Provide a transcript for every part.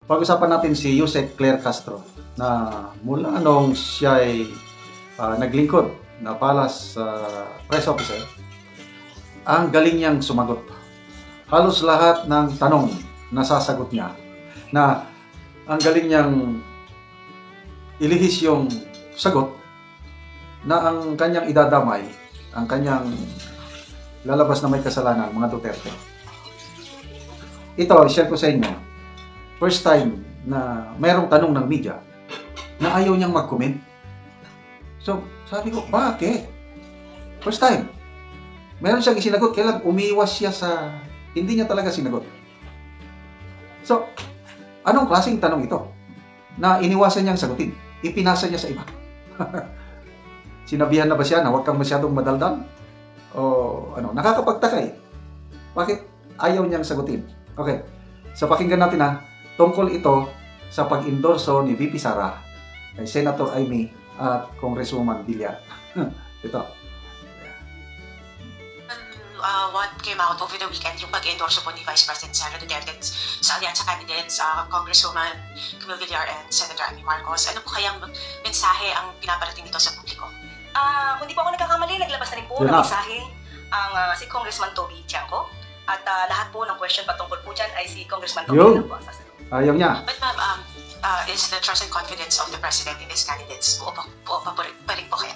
Pag-usapan natin si Yusek Claire Castro na mula nung siya ay naglingkod na palas press officer, ang galing niyang sumagot. Halos lahat ng tanong nasasagot niya, na ang galing niyang ilihis yung sagot na ang kanyang idadamay, ang kanyang lalabas na may kasalanan, mga Duterte. Ito, i-share ko sa inyo. First time na mayroong tanong ng media na ayaw niyang mag-comment. So, sabi ko, bakit? First time. Meron siyang isinagot, kailan umiwas siya sa... Hindi niya talaga sinagot. So, anong klaseng tanong ito? Na iniwasan niyang sagutin. Ipinasa niya sa iba. Sinabihan na ba siya na huwag kang masyadong madaldal? O ano, nakakapagtaka eh. Bakit ayaw niyang sagutin? Okay, so pakinggan natin ha. Tungkol ito sa pag-endorso ni VP Sara kay Senator Amy at Congresswoman Villar. Ito. What came out over the weekend, yung pag-endorso po ni Vice President Sara Duterte sa alyansa candidates, Congresswoman Camille Villar and Senator Amy Marcos. Ano po kayang mensahe ang pinaparating dito sa publiko? Kung di po ako nagkakamali, naglabas na rin po ng mensahe ang si Congressman Toby Tiangco. At lahat po ng question patungkol po dyan ay si Congressman Toby lang po ang sasagot. Ayaw niya. But ma'am, is the trust and confidence of the President in his candidates po pa rin po kaya?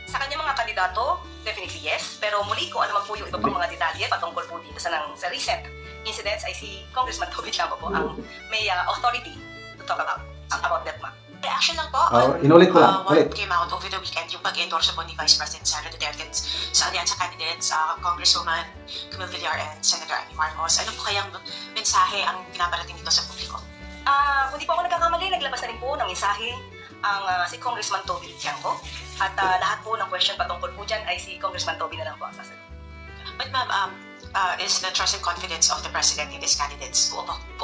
Sa kanya mga kandidato, definitely yes. Pero muli, kung ano man po yung iba pang mga detalye patungkol po dito sa recent incidents ay si Congressman Toby Tiangco po ang may authority to talk about that, ma'am. Reaction lang po inulit ko lang. What came out over the weekend, yung pag-endorso po ni Vice President Sara Duterte sa alyansa candidates, Congresswoman Camille Villar and Senator Amy Marcos. Ano po kayang mensahe ang pinaparating dito sa publiko? Kung di po ako nagkakamali, naglabas na rin po ng mensahe ang si Congressman Toby Tiangco. At lahat po ng question patungkol po dyan ay si Congressman Toby na lang po ang sasagot. But ma'am, is the trust and confidence of the President in his candidates pa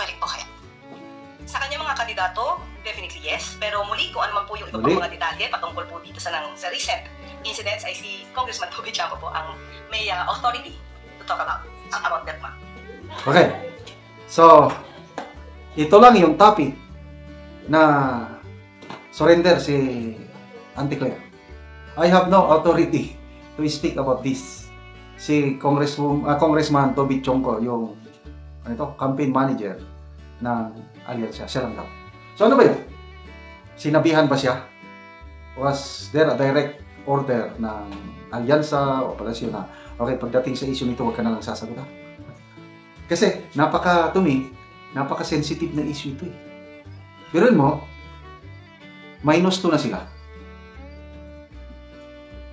rin po kaya? Sa kanya mga kandidato, definitely yes. Pero muli, kung ano man po yung iba pang mga detalye patungkol po dito sa recent incidents ay si Congressman Toby Tiangco po ang may authority to talk about that, ma'am. Okay. So, ito lang yung topic na surrender si Auntie Claire. I have no authority to speak about this. Si Congressman Toby Tiangco, yung campaign manager ng alyansa, siya lang daw. So ano ba yun? Sinabihan ba siya? Was there a direct order ng alyansa o palasyo na, okay, pagdating sa issue nito, huwag ka na lang sasagot ha? Kasi napaka-sensitive na issue ito eh. Pero mo, minus 2 na sila.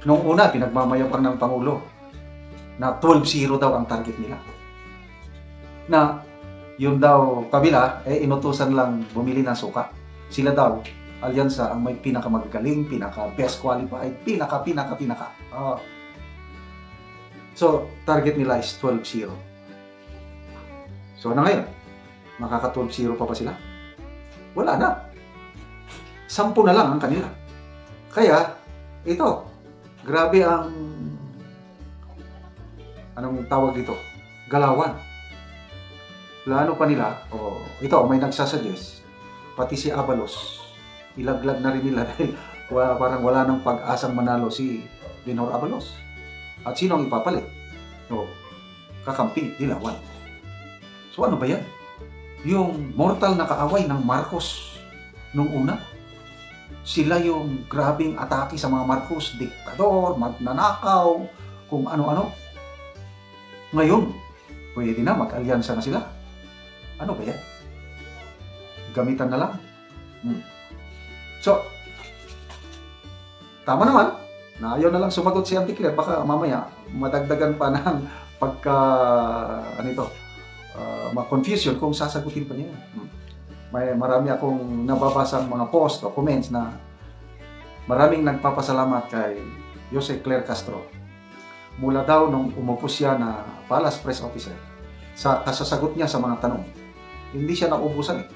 Noong una, pinagmamayabang ng Pangulo na 12-0 daw ang target nila. Na yun daw kabila, inutusan lang bumili ng suka. Sila daw, alyansa, ang may pinakamagagaling, pinaka-best qualified, pinaka. So, target nila is 12-0. So, ano ngayon? Makaka-12-0 pa ba sila? Wala na. 10 na lang ang kanila. Kaya, ito, grabe ang, anong tawag dito? Galawan. Plano pa nila, ito, may nagsasuggest, pati si Abalos, ilaglag na rin nila dahil parang wala nang pag-asang manalo si Benhur Abalos. At sino ang ipapalit? Kakampi, Dilawan. So ano ba yan? Yung mortal na kaaway ng Marcos nung una, sila yung grabing atake sa mga Marcos, diktador, magnanakaw, kung ano-ano. Ngayon, pwede na, mag-alyansa na sila. Ano ba yan? Gamitan na lang. So, tama naman na ayaw na lang sumagot si Auntie Claire. Baka mamaya madagdagan pa ng ma-confusion kung sasagutin pa niya. Marami akong nababasang mga post o comments na maraming nagpapasalamat kay Yusek Claire Castro. Mula daw nung umupo siya na Palace Press Officer, sa kasasagot niya sa mga tanong, hindi siya naubusan eh.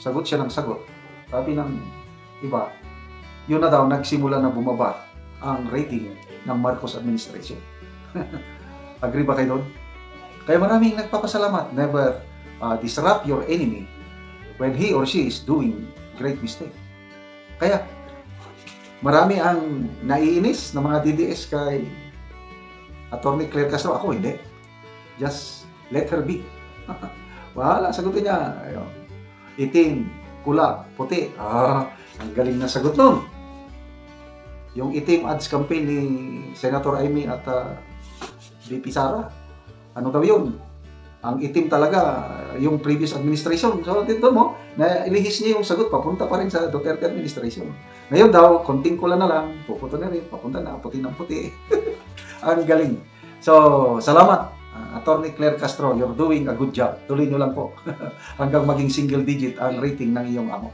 Sagot siya ng sagot. Sabi ng iba, yun na daw nagsimula na bumaba ang rating ng Marcos administration. Agree ba kayo doon? Kaya maraming nagpapasalamat. Never disrupt your enemy when he or she is doing great mistake. Kaya, marami ang naiinis ng mga DDS kay Attorney Claire Castro. Ako hindi. Just let her be. Wala, sagutin niya. Ayun. Itim, pula, puti. Ang galing na sagot nun. Yung itim ads campaign ni Senator Amy at VP Sara. Ano daw yun? Ang itim talaga, yung previous administration. So, dito mo, nailihis niya yung sagot, papunta pa rin sa Duterte administration. Ngayon daw, konting kula na lang, pupunta na rin, papunta na, puti ng puti. Ang galing. So, salamat, Attorney Claire Castro, you're doing a good job. Tuloy nyo lang po. Hanggang maging single digit ang rating ng iyong amo.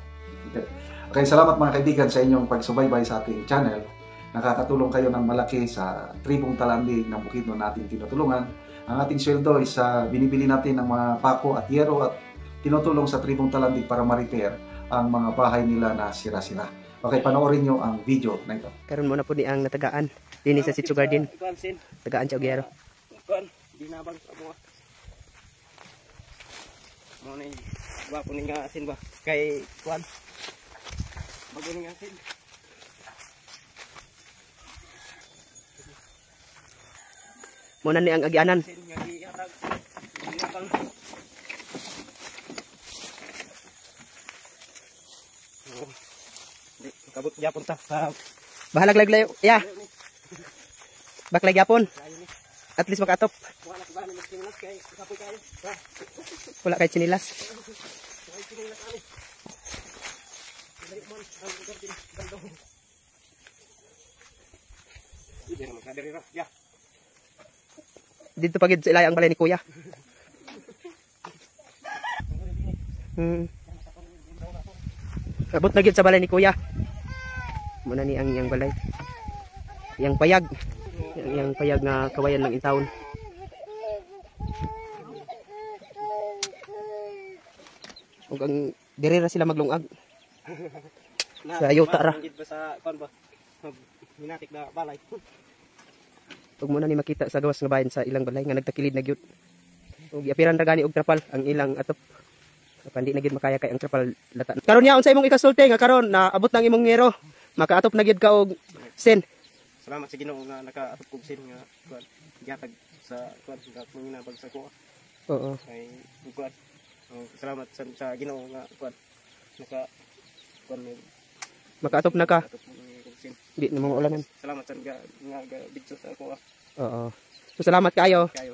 Okay, salamat mga kaibigan sa inyong pagsubaybay sa ating channel. Nakakatulong kayo ng malaki sa tribong talandig ng Bukidnon natin tinutulungan. Ang ating sweldo is binibili natin ng mga pako at yero at tinutulong sa tribong talandig para ma-repair ang mga bahay nila na sira-sira. Okay, panoorin nyo ang video na ito. Karon mo na po ni ang natagaan din sa Sitio Garden. Tagaan siya og yero. Dinabang sa mga mo ni ba po nga asin ba kay kuan bago ni asin Mo na ni ang agyanan. asin nga iarag dinabang di kabut gyapon ta sa Bahalag laglayo. Ya. Baklay gyapon. At least makaatop. wala ba ni magsimulas kay kapoy kayo Wala kay sinilas. Dito pagid sa ilay ang balay ni Kuya. Abot na gid sa balay ni Kuya. Muna ni ang iyang balay. Yang payag. Yang payag nga kawayan ng intawon. Ug ang diri ra sila maglungag. Sa ayuta ra. Sa kon ba minatik na balay. Ug muna ni makita sa gawas nga bahin sa ilang balay nga nagtakilid na gyud. Ug apiran ra gani og trapal ang ilang atop. Pandi na gyud makaya kay ang trapal lata. Karon nya unsa imong ikasulti nga karon na abot nang imong ngero, makaatop na gyud ka og sen. Salamat sa Ginoo nga nakaatop kog sin nga kuan gihatag sa kuan nga panginabag sa ko. Oo. Kay kuan. Salamat sa Ginoo nga kuan naka kuan may Makaatop na ka. atop kog sin. Di na mo ulanan. Salamat sa nga bidyo sa ko. Oo. So salamat kayo. Kay